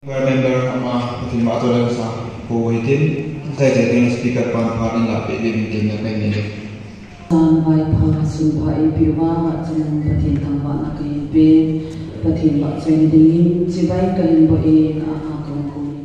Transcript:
member ama tin ma to lang sa po hitin kai te ting speaker pan pha in la pe be meeting na kai ni san vai pha sun pha e piwa ma chen pathin thang ba na kai be pathin ba chen ding chi bai kai bo e na ha kong kong